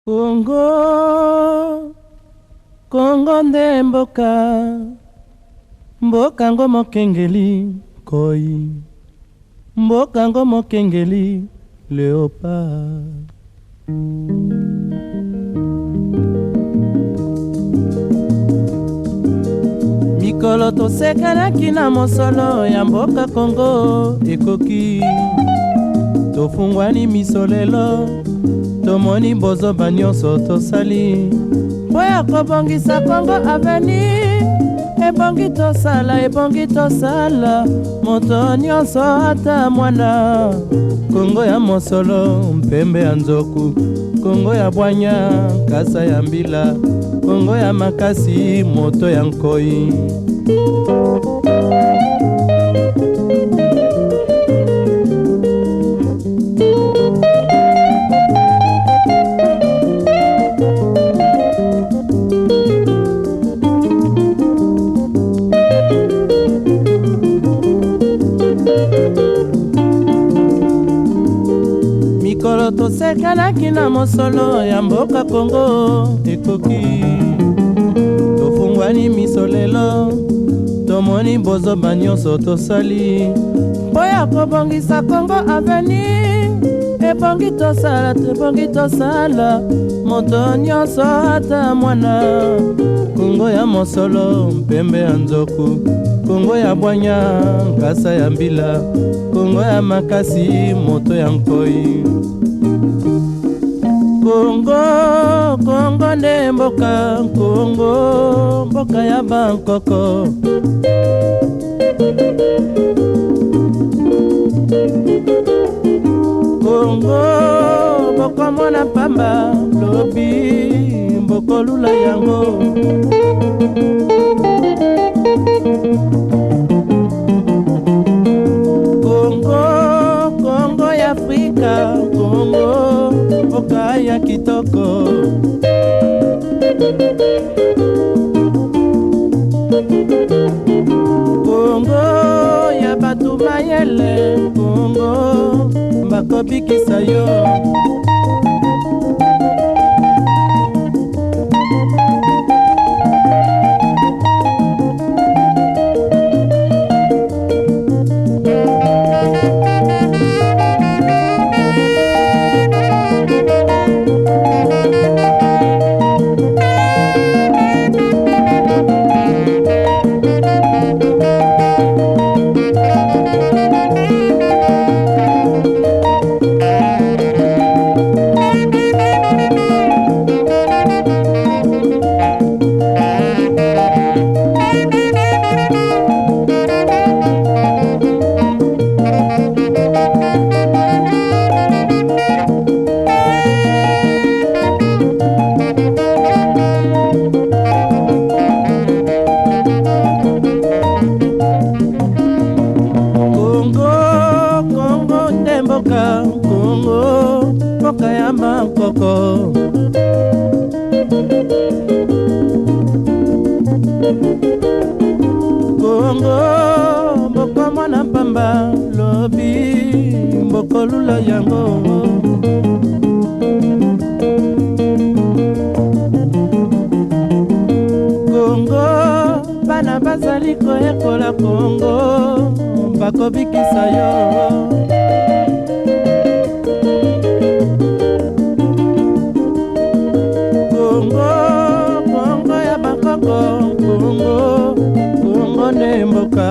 Kongo, Kongo nde mboka, mboka ngo mokengeli koi, mboka ngo mokengeli léopard. Mikolo tosekanaki na mosolo ya mboka Kongo ekoki, tofungwani miso lelo, tomoni bozoba nyonso tosali mpo ya kobongisa Kongo Avenir. Ebongi tosala moto nyonso ata mwana. Kongo ya mosolo mpembe ya nzoku, Kongo ya bwanya kasa ya mbila, Kongo ya makasi moto ya nkoi. Mikolo tosekanaki na mosolo ya mboka Kongo ekoki, tofungwani miso lelo, tomoni bozoba nyonso tosali mpo ya kobongisa Kongo Avenir. Ebongi tosala moto nyonso ata mwana. Kongo ya mosolo mpembe ya nzoku, Kongo ya bwanya nkasa ya mbila, Kongo ya makasi moto ya nkoi. Kongo nde mboka, Kongo mboka ya bankoko. Kongo mboko mona pamba lobi, mboko lula yango. Kongo ya Afrika, Kongo mboka ya kitoko. Kongo ya batu mayele, Kongo bakobikisa yo. Kongo mboka ya bankoko. Kongo mboko mwana pamba lobi, mboko lula yango. Kongo bana bazali koyekola, Kongo bakobikisa yo. Kongo ya bakoko, Kongo nde mboka.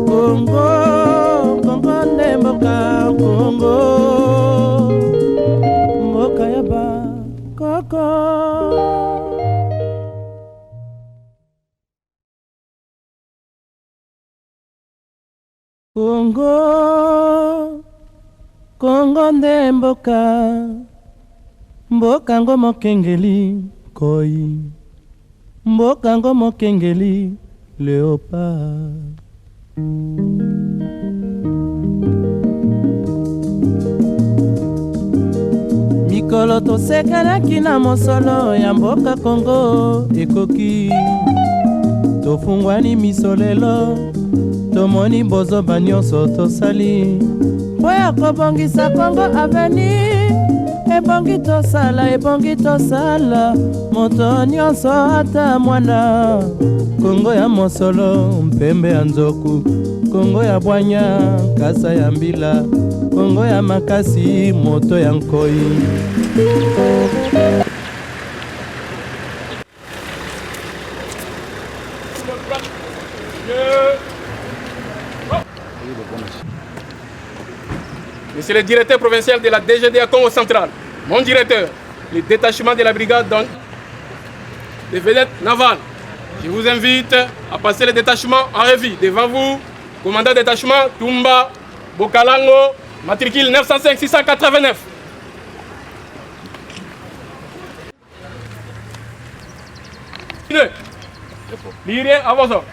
Kongo nde mboka, Kongo mboka ya bakoko. Kongo nde mboka, mboka ngo mokengeli koi, mboka ngo mokengeli léopard. Mikolo tosekanaki na mosolo ya mboka Kongo ekoki, tofungwani miso lelo, tomoni bozoba nyonso tosali po ya kobongisa Kongo Avenir. Ebongi tosala moto nyonso ata mwana. Kongo ya mosolo mpembe ya nzoku, Kongo ya bwanya kasa ya mbila, Kongo ya makasi moto ya nkoi. Monsieur le directeur provincial de la DGDA Congo Central, mon directeur, le détachement de la brigade des vedettes navales, je vous invite à passer le détachement en revue. Devant vous, commandant détachement Tumba Bokalango, matricule 905 689. Lirez à vos ordres.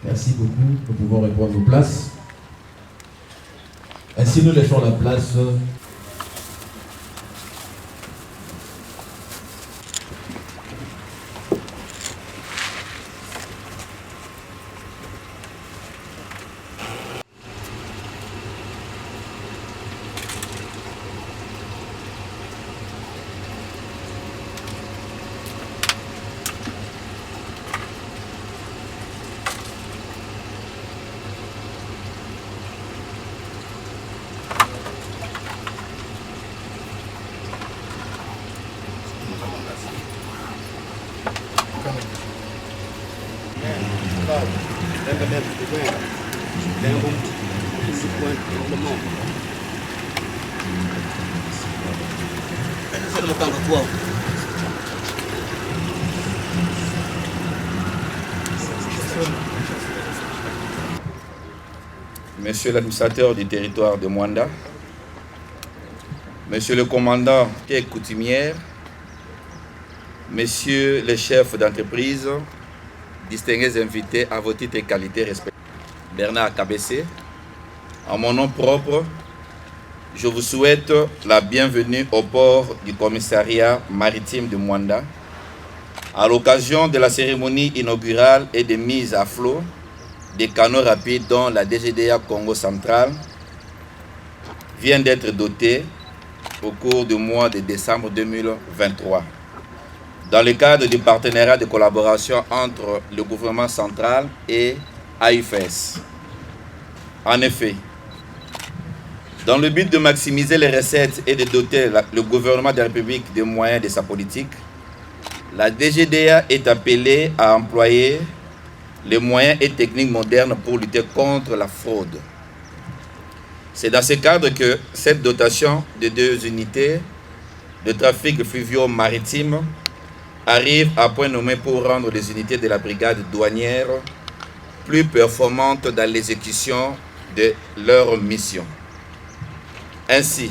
Merci beaucoup, nous pouvons reprendre nos places. Ainsi nous laissons la place Monsieur l'administrateur du territoire de Mwanda, Monsieur le commandant des coutumières, Messieurs les chefs d'entreprise, distingués invités à vos titres et qualités respectifs. Bernard Kabessé, en mon nom propre, je vous souhaite la bienvenue au port du commissariat maritime de Mwanda à l'occasion de la cérémonie inaugurale et de mise à flot des canaux rapides dont la DGDA Congo Central vient d'être dotée au cours du mois de décembre 2023. Dans le cadre du partenariat de collaboration entre le gouvernement central et AIFES. En effet, dans le but de maximiser les recettes et de doter le gouvernement de la République des moyens de sa politique, la DGDA est appelée à employer les moyens et techniques modernes pour lutter contre la fraude. C'est dans ce cadre que cette dotation de 2 unités de trafic fluviaux maritime arrive à point nommé pour rendre les unités de la brigade douanière plus performantes dans l'exécution de leur mission. Ainsi,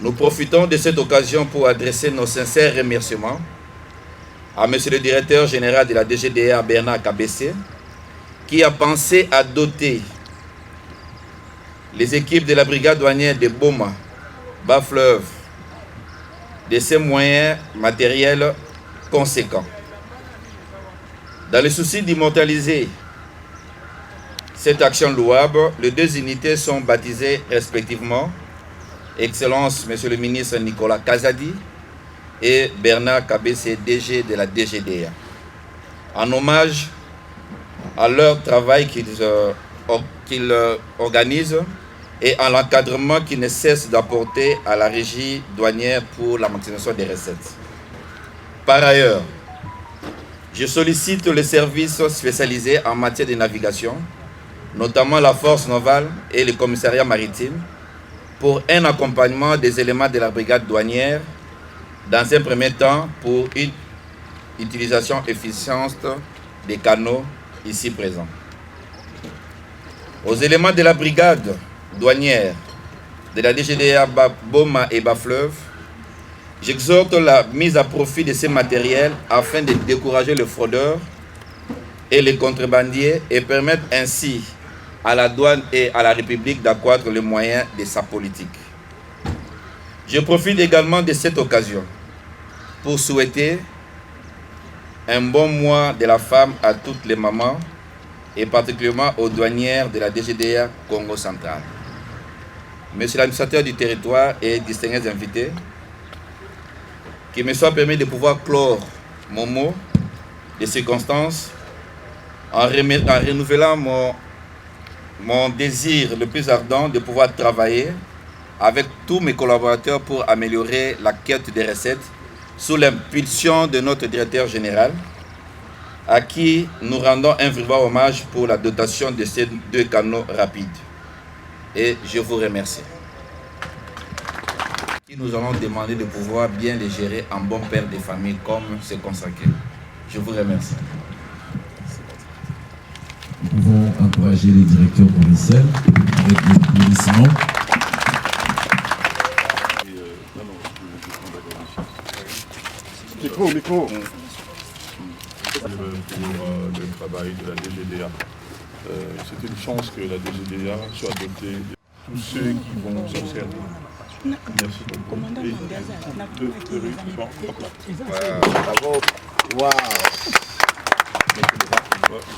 nous profitons de cette occasion pour adresser nos sincères remerciements à Monsieur le directeur général de la DGDA, Bernard Kabessé, qui a pensé à doter les équipes de la brigade douanière de Boma, Bas-Fleuve, de ces moyens matériels conséquents. Dans le souci d'immortaliser cette action louable, les 2 unités sont baptisées respectivement Excellence Monsieur le ministre Nicolas Kazadi et Bernard Kabessé, DG de la DGDA, en hommage à leur travail qu'ils organisent et à l'encadrement qui ne cesse d'apporter à la régie douanière pour la maximisation des recettes. Par ailleurs, je sollicite les services spécialisés en matière de navigation, notamment la force navale et le commissariat maritime, pour un accompagnement des éléments de la brigade douanière, dans un premier temps pour une utilisation efficiente des canaux ici présents. aux éléments de la brigade douanière de la DGDA Boma et Bas-Fleuve, j'exhorte la mise à profit de ces matériels afin de décourager les fraudeurs et les contrebandiers et permettre ainsi à la douane et à la République d'accroître les moyens de sa politique. Je profite également de cette occasion pour souhaiter un bon mois de la femme à toutes les mamans et particulièrement aux douanières de la DGDA Congo Central. Monsieur l'administrateur du territoire et distingués invités, qu'il me soit permis de pouvoir clore mon mot de circonstances en renouvelant mon désir le plus ardent de pouvoir travailler avec tous mes collaborateurs pour améliorer la quête des recettes sous l'impulsion de notre directeur général, à qui nous rendons un vibrant hommage pour la dotation de ces 2 canaux rapides. Et je vous remercie. Nous allons demander de pouvoir bien les gérer en bon père de famille comme c'est consacré. Je vous remercie. Nous pouvons encourager les directeurs provinciaux avec l'applaudissement. Micro. Pour le travail de la DGDA. C'est une chance que la DGDA soit dotée de tous ceux qui vont s'en servir. Merci beaucoup. Bravo.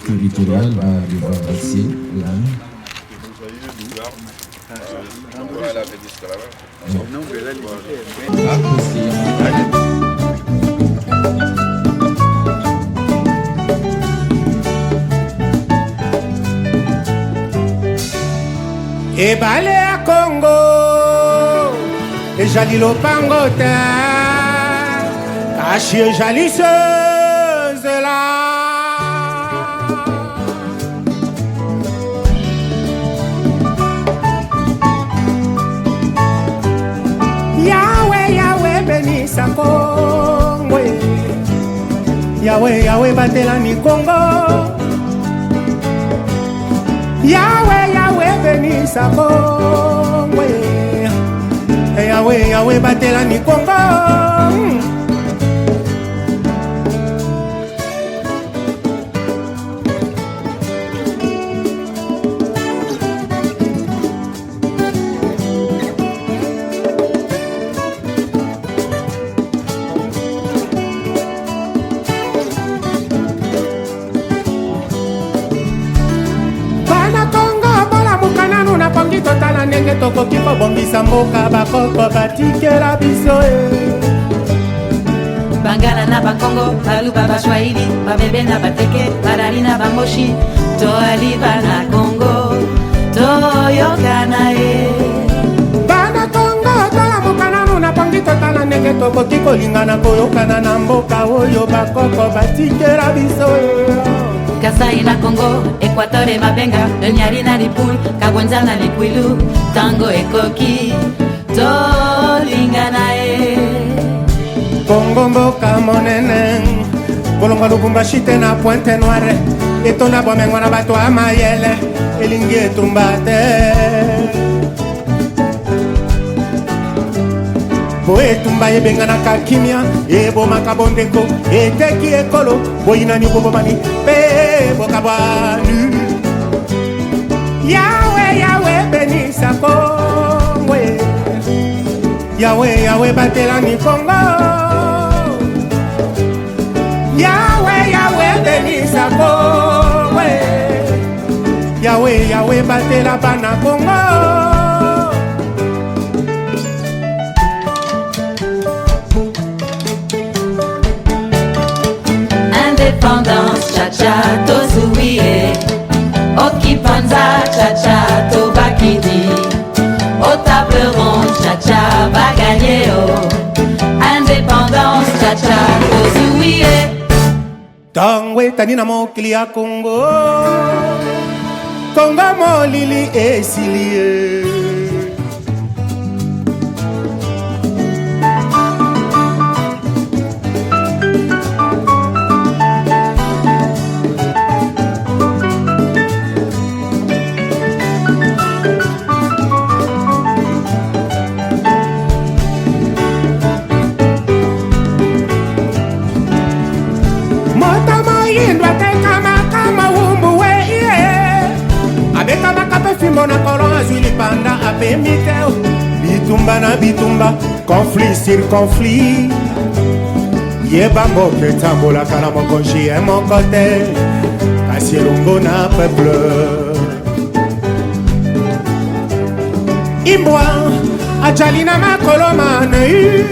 Territorial va devoir passer Ebale ya Congo ezali lopango te kasi ezali sezela Yawe benisa Congo Yawe batela ni Congo Yawe benisa Congo Yawe batela ni Congo totala ndenge tokoki kobongisa mboka bakoko batikela biso Bangala na Bakongo, Baluba Bashwahili, Babebe na Bateke, Barari na Bamboshi, Toaliba na Congo, Toyokana Bana Congo, tola mokana na pangi totala ndenge tokoki kolingana koyokana na mboka oyo bakoko batikela biso Kasai na Congo, Equateur Mabenga, Nyari na Lipul, Kabwenza na Likwilu, Tango Ekoki, Tolingana Congo mboka monene, Kolonga Lubumbashi te na Pointe Noire, etona bomengo na bato ya mayele, elingi etumba te. Po etumba ebenganaka kimia, ebomaka bondeko, eteki ekolo, boyinani bobomani, pe bokabwanu. Yawe benisa Congo, Yawe batela ni Congo. Yawe benisa Congo, Yawe batela bana Congo. Indépendance, chacha, tozuie, Okipanza, chacha, tobakidi, au table ronde, chacha, va gagner, Indépendance, chacha, tozuie. Tangwe tanina mokili ya Congo, Congo molili esilie. Yolanda apemite bitumba na bitumba, conflit sur conflit. Yeba mboke tambola kana mokonji e mon côté, kasi elongo na peuple. Imbwa ajali na makolo manei,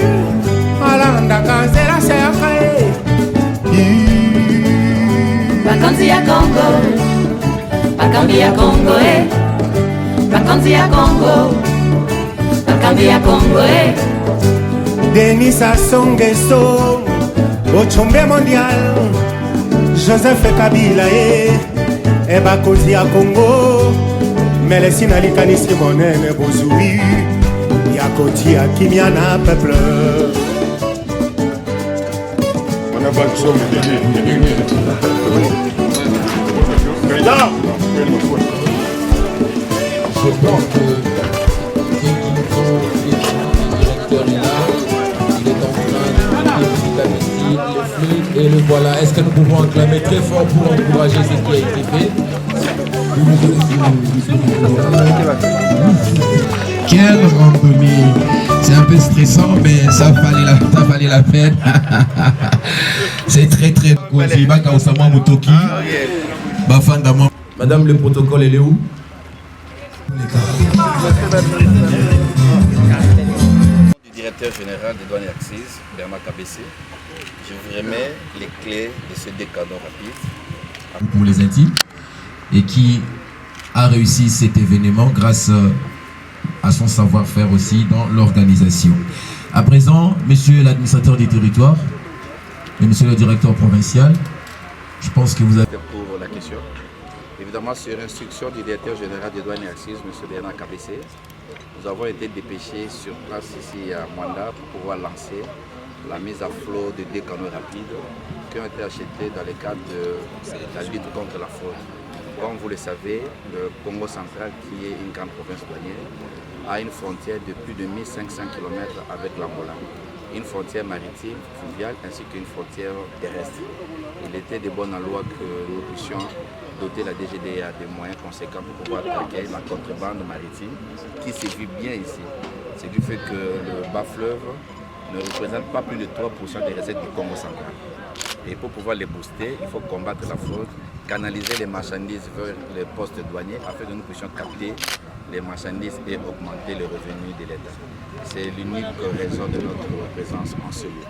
alanda kanzela serre. Bakanzi ya Congo, bakambi ya Congo, bakanzi ya Congo, bakambi ya Congo, Denis Sassou Nguesso, Ochombe mondial, Joseph Kabila et bakozi ya Congo, Melesina likanisi monene bozui, yakoti ya kimia na peuple. Je pense que dès qu'il faut le directeur est là, il est en train de petit à petit le flux et le voilà. Est-ce que nous pouvons acclamer très fort pour encourager ce qui a été fait? Quelle randonnée! C'est un peu stressant, mais ça valait la peine. C'est très très cool. Madame, le protocole, elle est où? Du directeur général des douanes et accises, Bernard Kabessé, je vous remets les clés de ce décanot rapide. Pour les intimes, et qui a réussi cet événement grâce à son savoir-faire aussi dans l'organisation. À présent, monsieur l'administrateur du territoire et monsieur le directeur provincial, je pense que vous avez... Pour la question, évidemment sur instruction du directeur général des douanes et accises, monsieur Bernard Kabessé, nous avons été dépêchés sur place ici à Mwanda pour pouvoir lancer la mise à flot de deux canots rapides qui ont été achetés dans le cadre de la lutte contre la fraude. Comme vous le savez, le Congo central, qui est une grande province douanière, a une frontière de plus de 1500 km avec l'Angola, une frontière maritime, fluviale, ainsi qu'une frontière terrestre. Il était de bonne loi que nous puissions doter la DGDA des moyens conséquents pour pouvoir traquer la contrebande maritime qui se vit bien ici. Ce qui fait que le bas-fleuve ne représente pas plus de 3% des recettes du Congo central. Et pour pouvoir les booster, il faut combattre la fraude, canaliser les marchandises vers les postes douaniers afin que nous puissions capter les marchandises et augmenter les revenus de l'État. C'est l'unique raison de notre présence en ce lieu.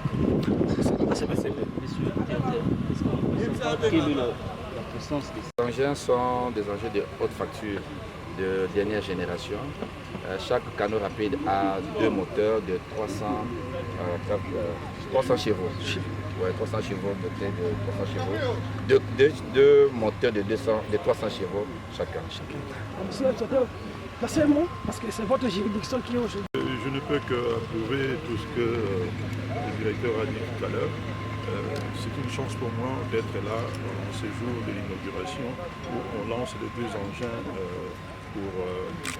Les engins sont des engins de haute facture de dernière génération. Chaque canot rapide a deux moteurs de 300 chevaux. Ouais, 300 chevaux dotés de 300 chevaux. Deux moteurs de 300 chevaux chacun. Monsieur l'administrateur, passez un mot, parce que c'est votre juridiction qui est aujourd'hui. Je ne peux qu'approuver tout ce que le directeur a dit tout à l'heure. C'est une chance pour moi d'être là en ce jour de l'inauguration où on lance les deux engins pour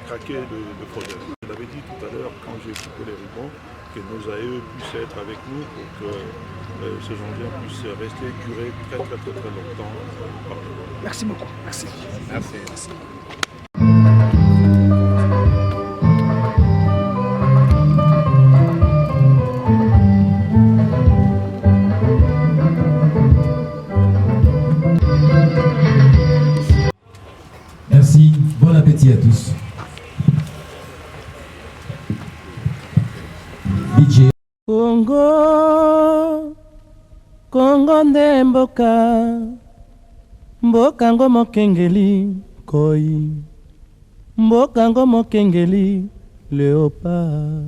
craquer le projet. Je l'avais dit tout à l'heure quand j'ai coupé les rubans que nos AE puissent être avec nous pour que ces engins puissent rester curés très longtemps par le monde. Merci beaucoup. Merci. Merci. Merci, bon appétit à tous. DJ. Congo nde mboka ngo mokengeli koi, mboka ngo mokengeli léopard.